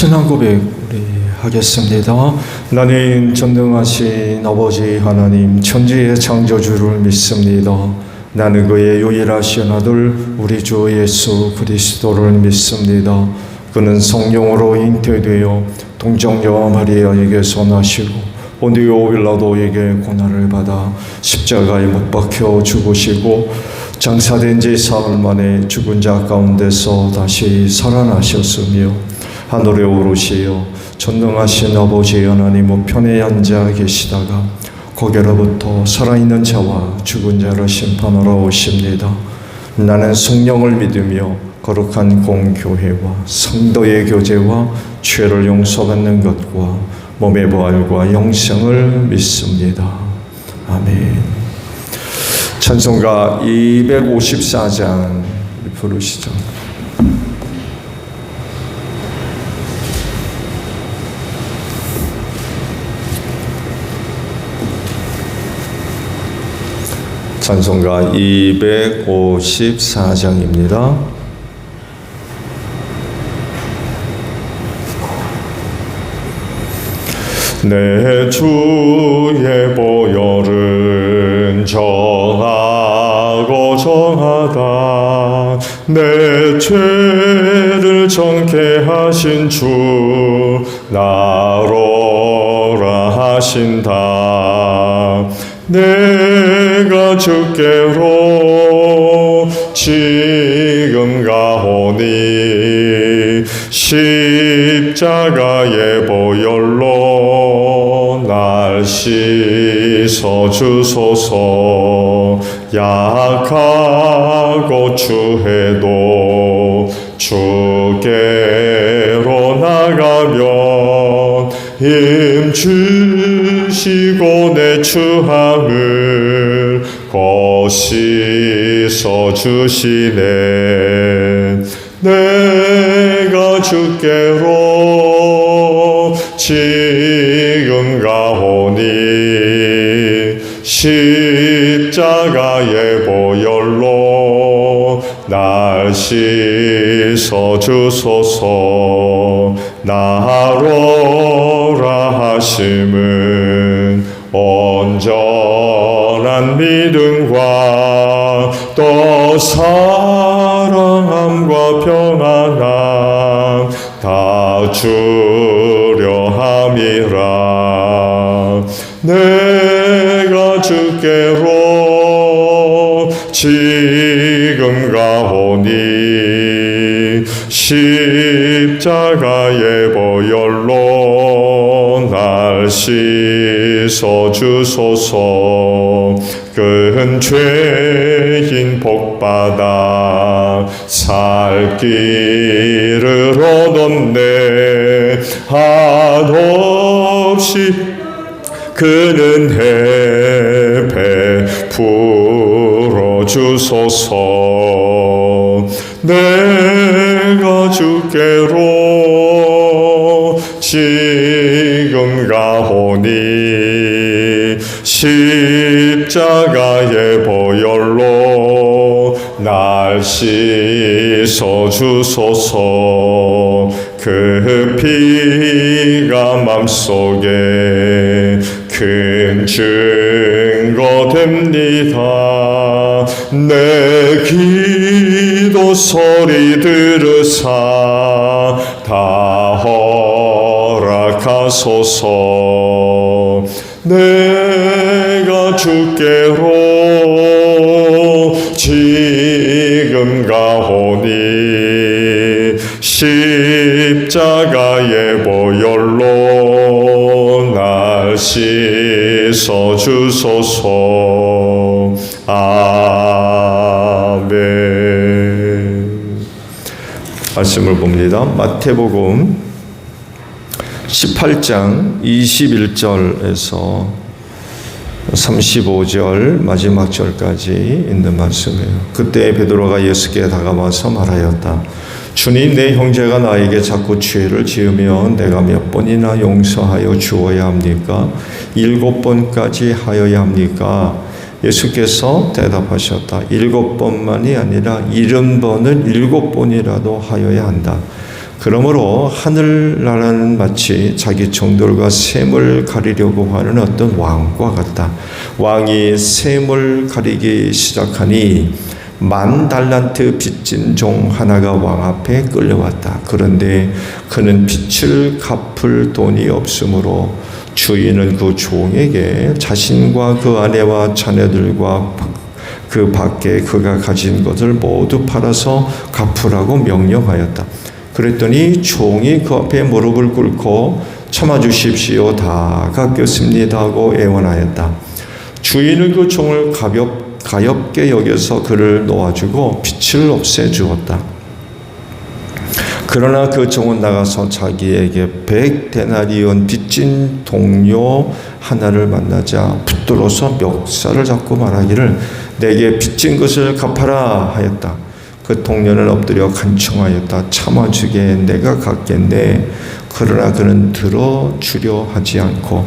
신앙 고백 우리 하겠습니다. 나는 전능하신 아버지 하나님 천지의 창조주를 믿습니다. 나는 그의 유일하신 아들 우리 주 예수 그리스도를 믿습니다. 그는 성령으로 잉태되어 동정녀 마리아에게서 나시고 본디오 빌라도에게 고난을 받아 십자가에 못 박혀 죽으시고 장사된 지 사흘 만에 죽은 자 가운데서 다시 살아나셨으며 하늘에 오르시어 전능하신 아버지 하나님 우편에 앉아 계시다가 거기로부터 살아있는 자와 죽은 자를 심판하러 오십니다. 나는 성령을 믿으며 거룩한 공교회와 성도의 교제와 죄를 용서받는 것과 몸의 부활과 영생을 믿습니다. 아멘. 찬송가 254장 부르시죠. 찬송가 254장입니다. 내 주의 보혈은 정하고 정하다. 내 죄를 정케 하신 주 나로라 하신다. 내가 주께로 지금 가오니 십자가의 보혈로 날 씻어 주소서. 약하고 추해도 주께로 나가면 힘 주시고 내 추함을 곧 씻어 주시네. 내가 주께로 지금 가오니 십자가의 보혈로 날 씻어 주소서. 나로라 하심은 온전한 믿음과 또 사랑함과 평안함 다 주려 함이라. 내가 주께로 지금 가오니 십자가의 보혈로 날 씻어 주소서. 큰 죄인 복받아 살 길을 얻었네. 한없이 그 은혜 베풀어 주소서. 내가 주께로 지금 가오니 십자가의 보혈로 날 씻어 주소서. 그 피가 맘속에 큰 증거 됩니다. 내 기도 소리 들으사 다 허락하소서. 내가 주께로 지금 가오니 십자가의 보혈로 날 씻어 주소서. 아멘. 말씀을 봅니다. 마태복음 18장 21절에서 35절 마지막 절까지 있는 말씀이에요. 그때 베드로가 예수께 다가와서 말하였다. 주님, 내 형제가 나에게 자꾸 죄를 지으면 내가 몇 번이나 용서하여 주어야 합니까? 7번까지 하여야 합니까? 예수께서 대답하셨다. 7번만이 아니라 70번을 7번이라도 하여야 한다. 그러므로 하늘나라는 마치 자기 종들과 셈을 가리려고 하는 어떤 왕과 같다. 왕이 셈을 가리기 시작하니 10,000달란트 빚진 종 하나가 왕 앞에 끌려왔다. 그런데 그는 빚을 갚을 돈이 없으므로 주인은 그 종에게 자신과 그 아내와 자녀들과 그 밖에 그가 가진 것을 모두 팔아서 갚으라고 명령하였다. 그랬더니 종이 그 앞에 무릎을 꿇고 참아주십시오. 다 갚겠습니다 하고 애원하였다. 주인은 그 종을 가엾게 여겨서 그를 놓아주고 빚을 없애주었다. 그러나 그 종은 나가서 자기에게 100데나리온 빚진 동료 하나를 만나자 붙들어서 멱살을 잡고 말하기를 내게 빚진 것을 갚아라 하였다. 그 동료는 엎드려 간청하였다. 참아주게 내가 갚겠네. 그러나 그는 들어주려 하지 않고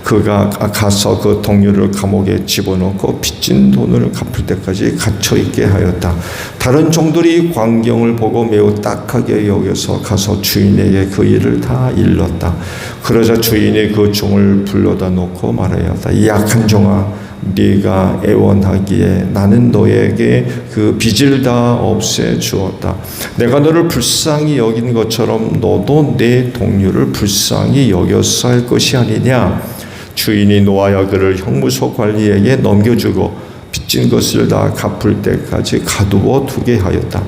그가 가서 그 동료를 감옥에 집어넣고 빚진 돈을 갚을 때까지 갇혀있게 하였다. 다른 종들이 광경을 보고 매우 딱하게 여겨서 가서 주인에게 그 일을 다 일렀다. 그러자 주인이 그 종을 불러다 놓고 말하였다. 이 약한 종아, 네가 애원하기에 나는 너에게 그 빚을 다 없애주었다. 내가 너를 불쌍히 여긴 것처럼 너도 내 동료를 불쌍히 여겼어 할 것이 아니냐. 주인이 놓아야 그를 형무소 관리에게 넘겨주고 빚진 것을 다 갚을 때까지 가두어 두게 하였다.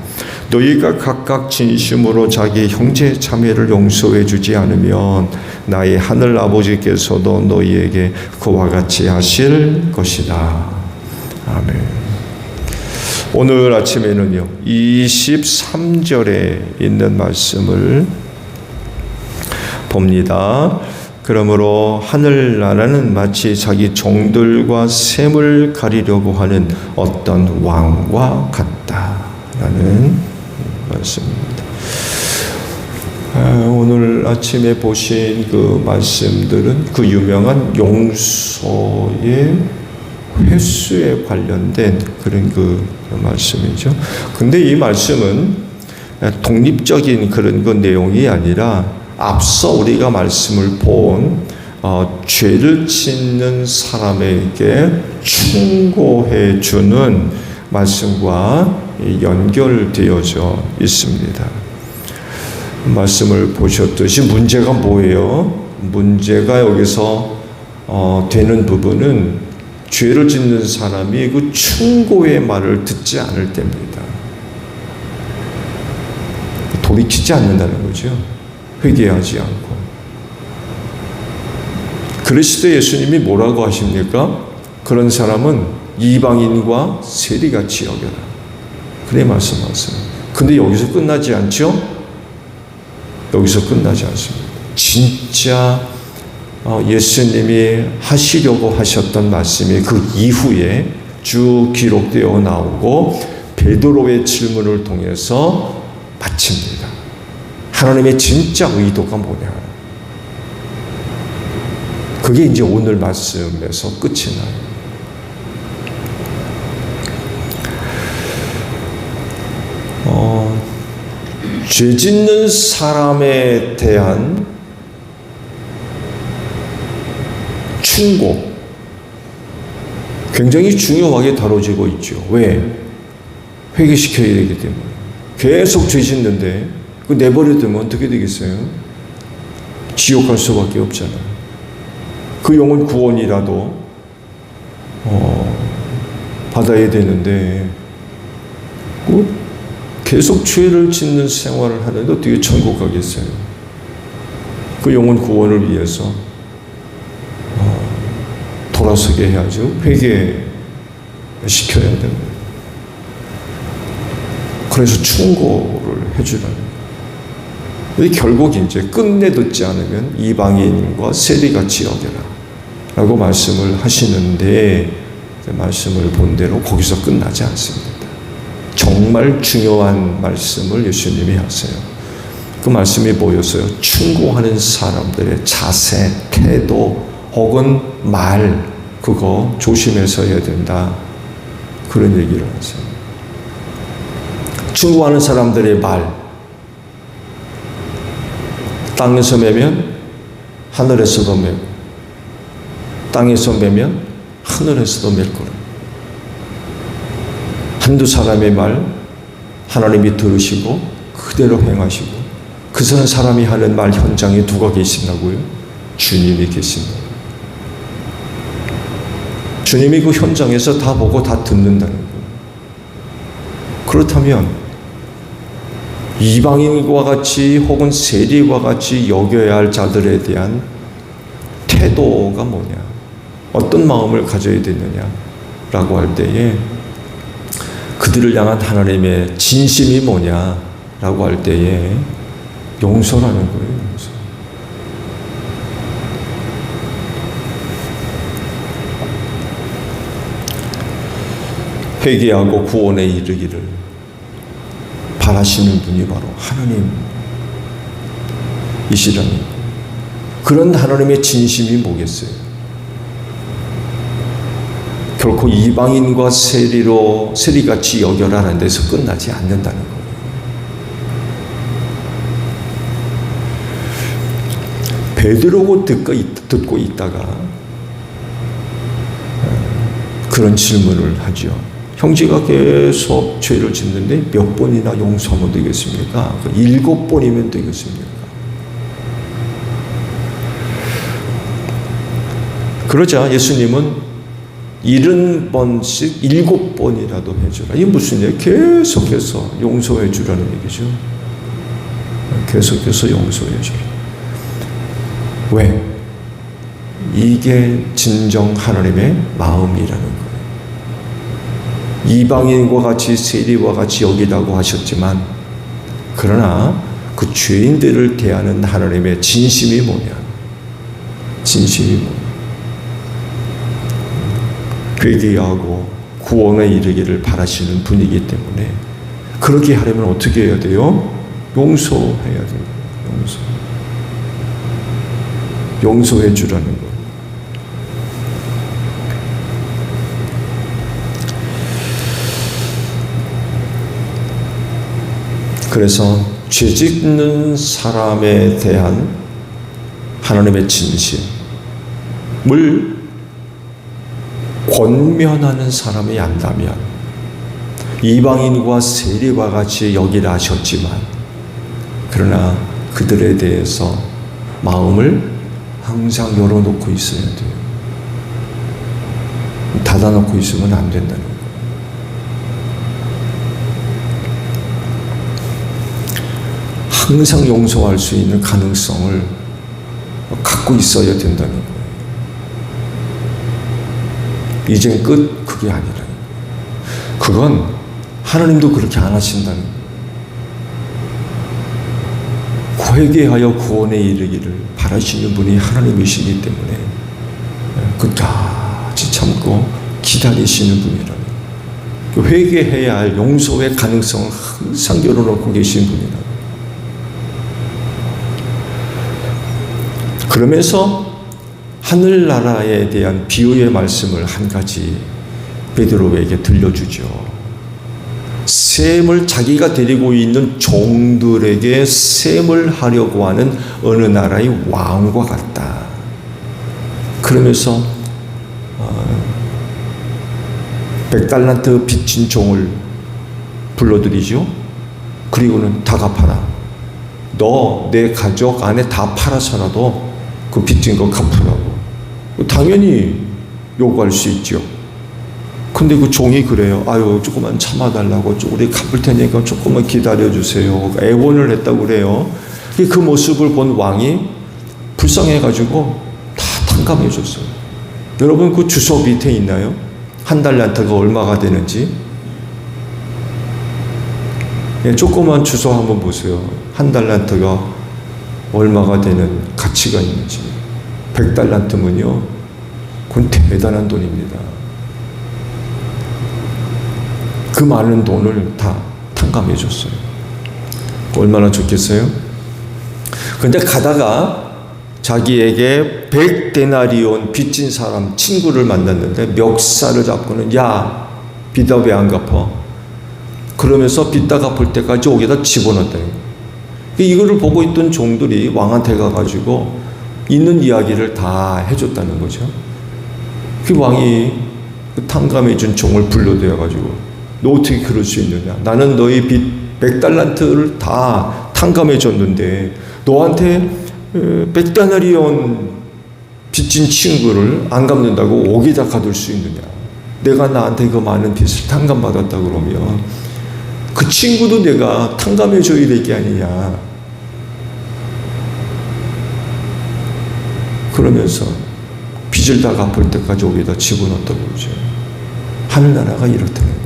너희가 각각 진심으로 자기 형제 자매를 용서해 주지 않으면 나의 하늘 아버지께서도 너희에게 그와 같이 하실 것이다. 아멘. 오늘 아침에는요 23절에 있는 말씀을 봅니다. 그러므로 하늘나라는 마치 자기 종들과 셈을 가리려고 하는 어떤 왕과 같다라는 말씀입니다. 오늘 아침에 보신 그 말씀들은 그 유명한 용서의 횟수에 관련된 그런 그 말씀이죠. 근데 이 말씀은 독립적인 그런 그 내용이 아니라 앞서 우리가 말씀을 본 죄를 짓는 사람에게 충고해 주는 말씀과 연결되어져 있습니다. 말씀을 보셨듯이 문제가 뭐예요? 문제가 여기서 되는 부분은 죄를 짓는 사람이 그 충고의 말을 듣지 않을 때입니다. 돌이키지 않는다는 거죠. 회개하지 않고. 그리스도 예수님이 뭐라고 하십니까? 그런 사람은 이방인과 세리같이 여겨라. 그래 말씀하세요. 근데 여기서 끝나지 않죠? 여기서 끝나지 않습니다. 진짜 예수님이 하시려고 하셨던 말씀이 그 이후에 쭉 기록되어 나오고 베드로의 질문을 통해서 마칩니다. 하나님의 진짜 의도가 뭐냐. 그게 이제 오늘 말씀에서 끝이 나요. 죄 짓는 사람에 대한 충고 굉장히 중요하게 다뤄지고 있죠. 왜? 회개시켜야 되기 때문에. 계속 죄 짓는데 그 내버려두면 어떻게 되겠어요? 지옥 갈 수밖에 없잖아요. 그 영혼 구원이라도 받아야 되는데 계속 죄를 짓는 생활을 하는데 어떻게 천국 가겠어요? 그 영혼 구원을 위해서 돌아서게 해야죠. 회개시켜야 됩니다. 그래서 충고를 해주라는 결국 이제 끝내 듣지 않으면 이방인과 세리같이 여겨라 라고 말씀을 하시는데 말씀을 본 대로 거기서 끝나지 않습니다. 정말 중요한 말씀을 예수님이 하세요. 그 말씀이 뭐였어요? 충고하는 사람들의 자세, 태도 혹은 말 그거 조심해서 해야 된다. 그런 얘기를 하세요. 충고하는 사람들의 말 땅에서 매면 하늘에서도 매고, 땅에서 매면 하늘에서도 맬 거라. 한두 사람의 말 하나님이 들으시고 그대로 행하시고, 그 사람이 하는 말 현장에 누가 계신다고요? 주님이 계신다. 주님이 그 현장에서 다 보고 다 듣는다는 거예요. 그렇다면 이방인과 같이 혹은 세리와 같이 여겨야 할 자들에 대한 태도가 뭐냐, 어떤 마음을 가져야 되느냐라고 할 때에, 그들을 향한 하나님의 진심이 뭐냐라고 할 때에 용서라는 거예요. 용서. 회개하고 구원에 이르기를 바라시는 분이 바로 하나님이시라니, 그런 하나님의 진심이 뭐겠어요? 결코 이방인과 세리같이 여겨라는 데서 끝나지 않는다는 거예요. 베드로고 듣고 있다가 그런 질문을 하죠. 형제가 계속 죄를 짓는데 몇 번이나 용서하면 되겠습니까? 7번이면 되겠습니까? 그러자 예수님은 70번씩 7번이라도 해주라. 이게 무슨 얘기예요? 계속해서 용서해 주라는 얘기죠. 계속해서 용서해 주라. 왜? 이게 진정 하나님의 마음이라는 거예요. 이방인과 같이 세리와 같이 여기라고 하셨지만, 그러나 그 죄인들을 대하는 하나님의 진심이 뭐냐? 진심이 뭐냐? 회개하고 구원에 이르기를 바라시는 분이기 때문에, 그렇게 하려면 어떻게 해야 돼요? 용서해야 돼요. 용서해 주라는 거. 그래서 죄 짓는 사람에 대한 하나님의 진심을 권면하는 사람이 안다면, 이방인과 세리와 같이 여기라 하셨지만, 그러나 그들에 대해서 마음을 항상 열어놓고 있어야 돼요. 닫아놓고 있으면 안 된다는 거예요. 항상 용서할 수 있는 가능성을 갖고 있어야 된다는 거예요. 이젠 끝, 그게 아니라. 그건 하나님도 그렇게 안 하신다는 거예요. 회개하여 구원에 이르기를 바라시는 분이 하나님이시기 때문에 끝까지 참고 기다리시는 분이라는 거예요. 회개해야 할 용서의 가능성을 항상 열어놓고 계신 분이라는 거예요. 그러면서 하늘나라에 대한 비유의 말씀을 한 가지 베드로에게 들려주죠. 셈을 자기가 데리고 있는 종들에게 셈을 하려고 하는 어느 나라의 왕과 같다. 그러면서 100달란트 빚진 종을 불러들이죠. 그리고는 다 갚아라. 너 내 가족 안에 다 팔아서라도 그 빚진 거 갚으라고. 당연히 요구할 수 있죠. 근데 그 종이 그래요. 아유, 조금만 참아달라고. 우리 갚을 테니까 조금만 기다려주세요. 애원을 했다고 그래요. 그 모습을 본 왕이 불쌍해가지고 다 탕감해줬어요. 여러분, 그 주소 밑에 있나요? 한 달란트가 얼마가 되는지. 조그만 주소 한번 보세요. 한 달란트가 얼마가 되는 가치가 있는지. 100달란트면요, 그건 대단한 돈입니다. 그 많은 돈을 다 탕감해 줬어요. 얼마나 좋겠어요? 근데 가다가 자기에게 100데나리온 빚진 사람 친구를 만났는데 멱살을 잡고는, 야, 빚다 왜 안 갚아? 그러면서 빚다 갚을 때까지 여기다 집어넣었다는 거예요. 이거를 보고 있던 종들이 왕한테 가가지고 있는 이야기를 다 해줬다는 거죠. 그 왕이 그 탕감해준 종을 불러대어가지고 너 어떻게 그럴 수 있느냐? 나는 너희 빚 100달란트를 다 탕감해줬는데 너한테 100다나리온 빚진 친구를 안 갚는다고 옥에다 가둘 수 있느냐? 내가 나한테 그 많은 빚을 탕감받았다 그러면 그 친구도 내가 탕감해줘야 될 게 아니냐? 그러면서 빚을 다 갚을 때까지 옥에다 집어넣었다고 그러죠. 하늘나라가 이렇다는 거예요.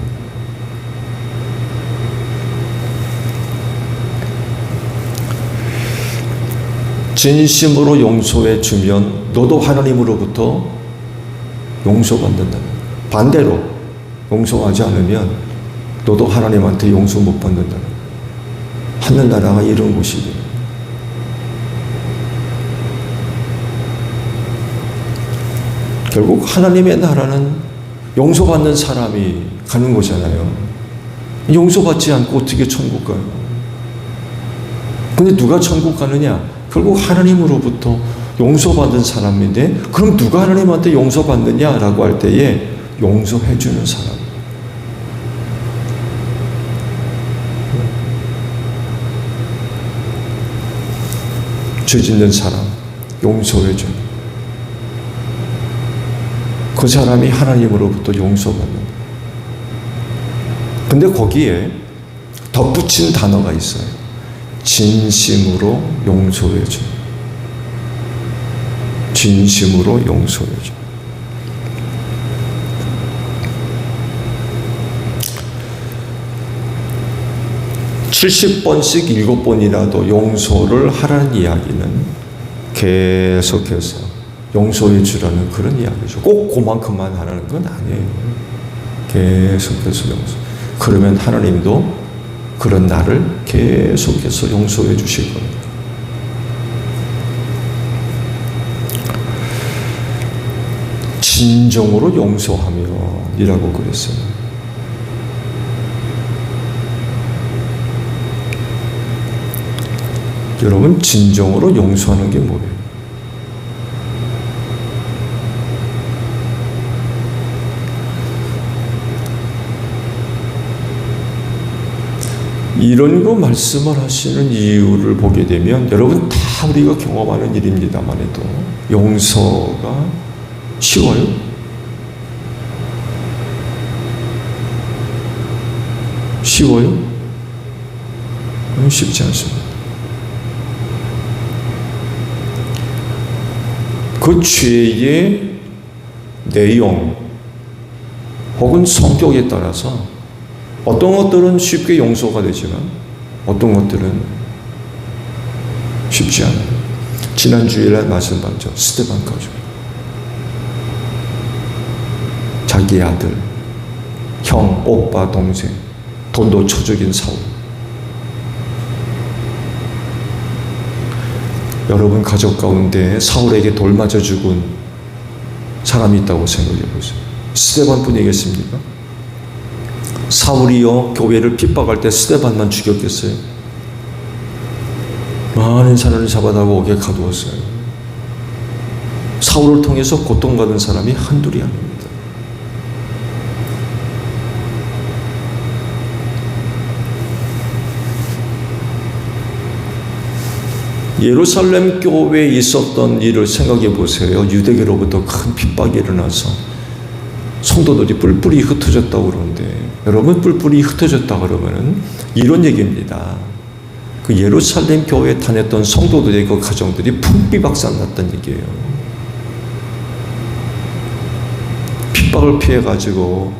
진심으로 용서해 주면 너도 하나님으로부터 용서받는다는 거예요. 반대로 용서하지 않으면 너도 하나님한테 용서 못 받는다는 거예요. 하늘나라가 이런 곳이에요. 결국 하나님의 나라는 용서받는 사람이 가는 거잖아요. 용서받지 않고 어떻게 천국 가요? 근데 누가 천국 가느냐? 결국 하나님으로부터 용서받은 사람인데 그럼 누가 하나님한테 용서받느냐라고 할 때에 용서해주는 사람. 죄 짓는 사람 용서해주는 그 사람이 하나님으로부터 용서받는. 근데 거기에 덧붙인 단어가 있어요. 진심으로 용서해줘. 진심으로 용서해줘. (70번씩) 7번이라도 용서를 하라는 이야기는 계속해서 용서해 주라는 그런 이야기죠. 꼭 그만큼만 하라는 건 아니에요. 계속해서 용서. 그러면 하나님도 그런 나를 계속해서 용서해 주실 겁니다. 진정으로 용서하며 이라고 그랬어요. 여러분, 진정으로 용서하는 게 뭐예요? 이런 거 말씀을 하시는 이유를 보게 되면 여러분 다 우리가 경험하는 일입니다만 해도 용서가 쉬워요? 쉬워요? 쉽지 않습니다. 그 죄의 내용 혹은 성격에 따라서 어떤 것들은 쉽게 용서가 되지만 어떤 것들은 쉽지 않아요. 지난 주일에 말씀받죠. 스데반 가족. 자기 아들, 형, 오빠, 동생, 돈도 초적인 사울. 여러분 가족 가운데 사울에게 돌 맞아 죽은 사람이 있다고 생각해 보세요. 스데반 뿐이겠습니까? 사울이요 교회를 핍박할 때 스데반만 죽였겠어요? 많은 사람을 잡아다가 옥에 가두었어요. 사울을 통해서 고통받은 사람이 한둘이 아닙니다. 예루살렘 교회에 있었던 일을 생각해 보세요. 유대교로부터 큰 핍박이 일어나서 성도들이 뿔뿔이 흩어졌다고 그러는데 여러분 뿔뿔이 흩어졌다 그러면은 이런 얘기입니다. 그 예루살렘 교회에 다녔던 성도들의 그 가정들이 풍비박산 났다는 얘기예요. 핍박을 피해가지고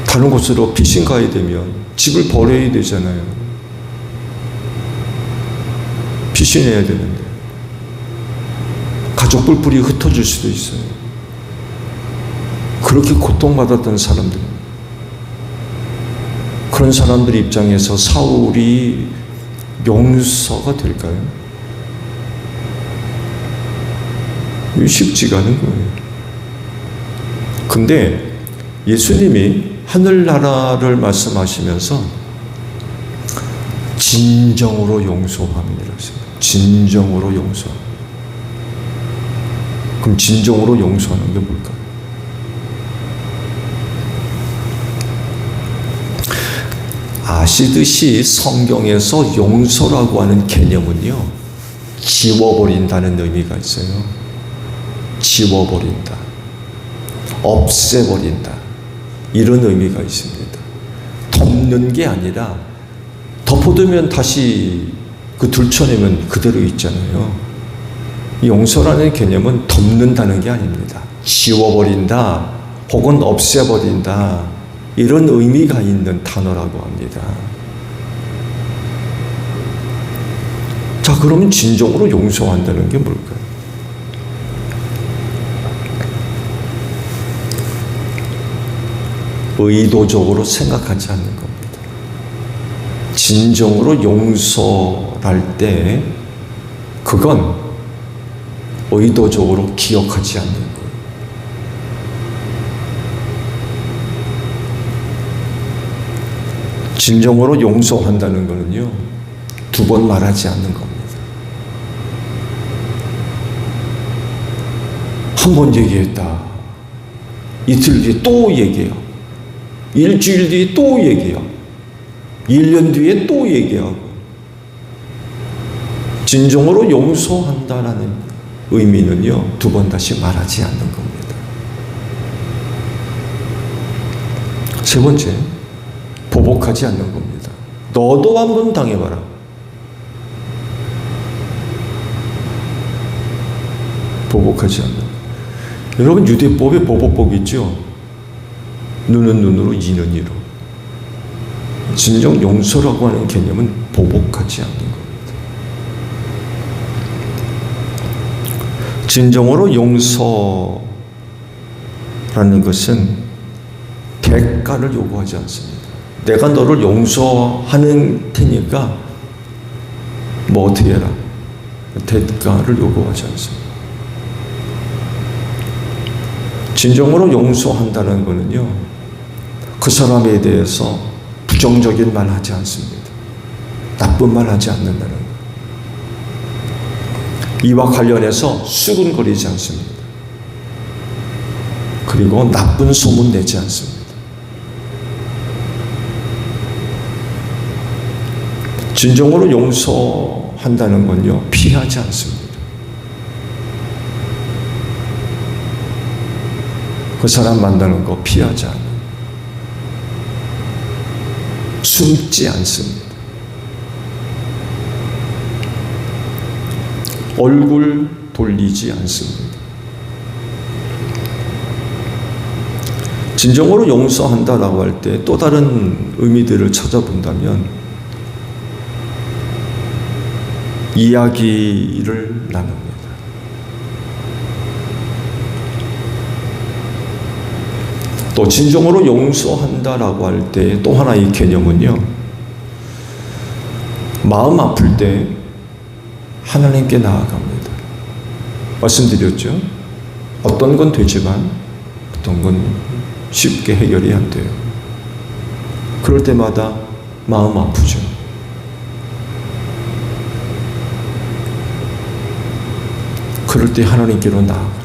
다른 곳으로 피신 가야 되면 집을 버려야 되잖아요. 피신해야 되는데 가족 뿔뿔이 흩어질 수도 있어요. 그렇게 고통받았던 사람들, 그런 사람들 입장에서 사울이 용서가 될까요? 쉽지가 않은 거예요. 근데 예수님이 하늘나라를 말씀하시면서 진정으로 용서함이라 했습니다. 진정으로 용서. 그럼 진정으로 용서하는 게 뭘까요? 아시듯이 성경에서 용서라고 하는 개념은요, 지워버린다는 의미가 있어요. 지워버린다. 없애버린다. 이런 의미가 있습니다. 덮는 게 아니라 덮어두면 다시 그 들춰내면 그대로 있잖아요. 용서라는 개념은 덮는다는 게 아닙니다. 지워버린다 혹은 없애버린다, 이런 의미가 있는 단어라고 합니다. 자, 그러면 진정으로 용서한다는 게 뭘까요? 의도적으로 생각하지 않는 겁니다. 진정으로 용서할 때 그건 의도적으로 기억하지 않는 거예요. 진정으로 용서한다는 것은요, 두 번 말하지 않는 겁니다. 한 번 얘기했다, 이틀 뒤에 또 얘기해요. 일주일 뒤에 또 얘기해요. 1년 뒤에 또 얘기하고. 진정으로 용서한다라는 의미는요, 두 번 다시 말하지 않는 겁니다. 세 번째, 보복하지 않는 겁니다. 너도 한번 당해봐라. 보복하지 않는. 여러분, 유대법에 보복법이 있죠. 눈은 눈으로, 이는 이로. 진정 용서라고 하는 개념은 보복하지 않는 겁니다. 진정으로 용서라는 것은 대가를 요구하지 않습니다. 내가 너를 용서하는 테니까 뭐 어떻게 해라. 대가를 요구하지 않습니다. 진정으로 용서한다는 것은요, 그 사람에 대해서 부정적인 말 하지 않습니다. 나쁜 말 하지 않는다는 것. 이와 관련해서 수근거리지 않습니다. 그리고 나쁜 소문 내지 않습니다. 진정으로 용서한다는 건요, 피하지 않습니다. 그 사람 만나는 거 피하지 않아요. 숨지 않습니다. 얼굴 돌리지 않습니다. 진정으로 용서한다라고 할 때 또 다른 의미들을 찾아본다면 이야기를 나눕니다. 또 진정으로 용서한다라고 할 때 또 하나의 개념은요, 마음 아플 때 하나님께 나아갑니다. 말씀드렸죠? 어떤 건 되지만 어떤 건 쉽게 해결이 안 돼요. 그럴 때마다 마음 아프죠. 그럴 때 하나님께로 나아가.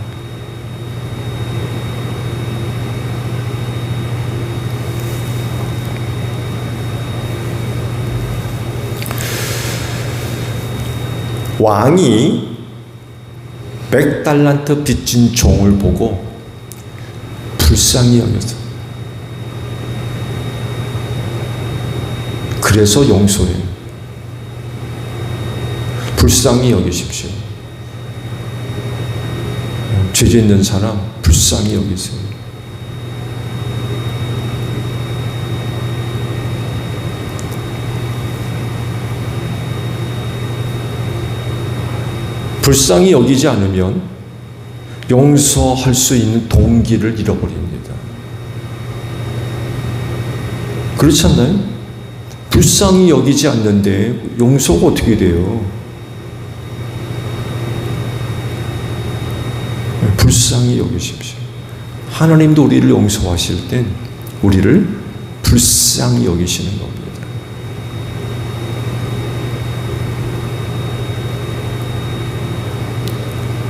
왕이 100달란트 빚진 종을 보고 불쌍히 여겨서, 그래서 용서해요. 불쌍히 여기십시오. 죄 짓는 사람 불쌍히 여기세요. 불쌍히 여기지 않으면 용서할 수 있는 동기를 잃어버립니다. 그렇지 않나요? 불쌍히 여기지 않는데 용서가 어떻게 돼요? 불쌍히 여기십시오. 하나님도 우리를 용서하실 땐 우리를 불쌍히 여기시는 겁니다.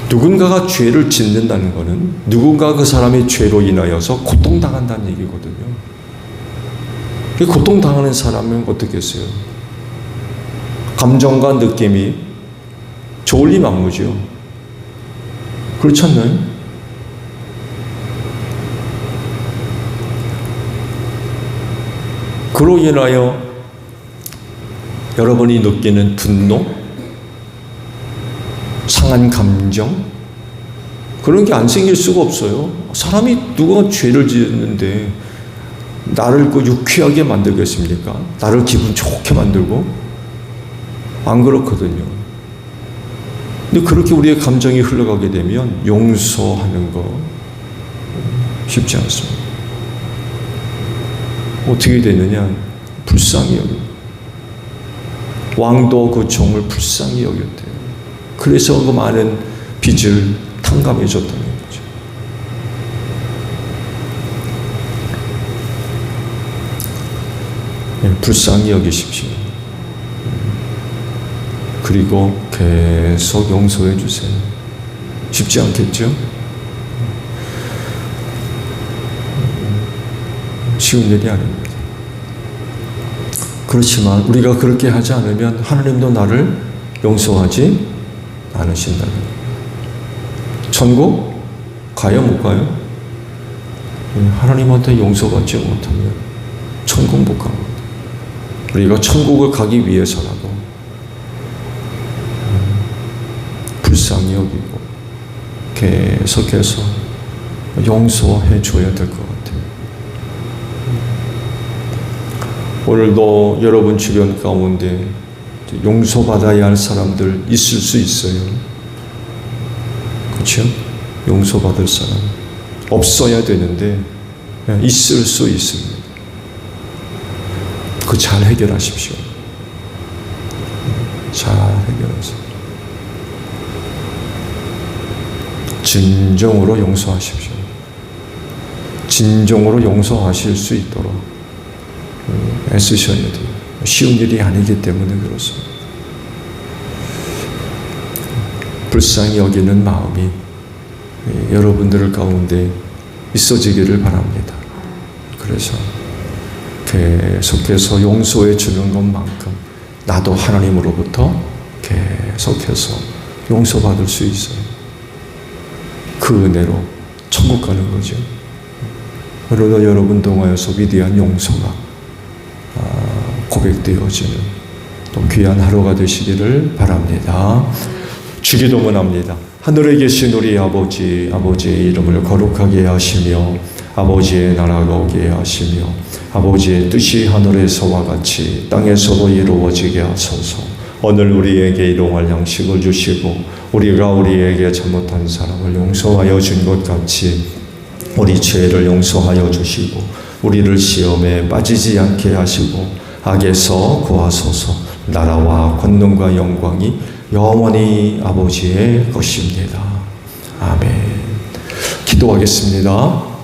누군가가 죄를 짓는다는 것은 누군가 그 사람의 죄로 인하여서 고통당한다는 얘기거든요. 고통당하는 사람은 어떻겠어요? 감정과 느낌이 조울리만무죠. 그렇지 않나요? 그로 인하여 여러분이 느끼는 분노, 상한 감정, 그런 게 안 생길 수가 없어요. 사람이 누가 죄를 지었는데 나를 유쾌하게 만들겠습니까? 나를 기분 좋게 만들고? 안 그렇거든요. 근데 그렇게 우리의 감정이 흘러가게 되면 용서하는 거 쉽지 않습니다. 어떻게 되느냐? 불쌍히 여깁니다. 왕도 그 종을 불쌍히 여겼대요. 그래서 그 많은 빚을 탕감해 줬다는 거죠. 네, 불쌍히 여기십시오. 그리고 계속 용서해 주세요. 쉽지 않겠죠? 쉬운 일이 아닙니다. 그렇지만 우리가 그렇게 하지 않으면 하나님도 나를 용서하지 않으신다는 거예요. 천국 가요 못 가요? 하나님한테 용서받지 못하면 천국 못 갑니다. 우리가 천국을 가기 위해서라도 불쌍히 여기고 계속해서 용서해 줘야 될 것 같아요. 오늘도 여러분 주변 가운데 용서받아야 할 사람들 있을 수 있어요. 그렇죠? 용서받을 사람 없어야 되는데 있을 수 있습니다. 그 잘 해결하십시오. 잘 해결하세요. 진정으로 용서하십시오. 진정으로 용서하실 수 있도록 애쓰셔야 돼요. 쉬운 일이 아니기 때문에 그렇습니다. 불쌍히 여기는 마음이 여러분들 가운데 있어지기를 바랍니다. 그래서 계속해서 용서해 주는 것만큼 나도 하나님으로부터 계속해서 용서받을 수 있어요. 그 은혜로 천국 가는 거죠. 오늘도 여러분 통하여서 위대한 용서가 고백되어지는 또 귀한 하루가 되시기를 바랍니다. 주기도문 합니다. 하늘에 계신 우리 아버지, 아버지의 이름을 거룩하게 하시며 아버지의 나라가 오게 하시며 아버지의 뜻이 하늘에서와 같이 땅에서도 이루어지게 하소서. 오늘 우리에게 일용할 양식을 주시고 우리가 우리에게 잘못한 사람을 용서하여 준 것 같이 우리 죄를 용서하여 주시고 우리를 시험에 빠지지 않게 하시고 악에서 구하소서. 나라와 권능과 영광이 영원히 아버지의 것입니다. 아멘. 기도하겠습니다.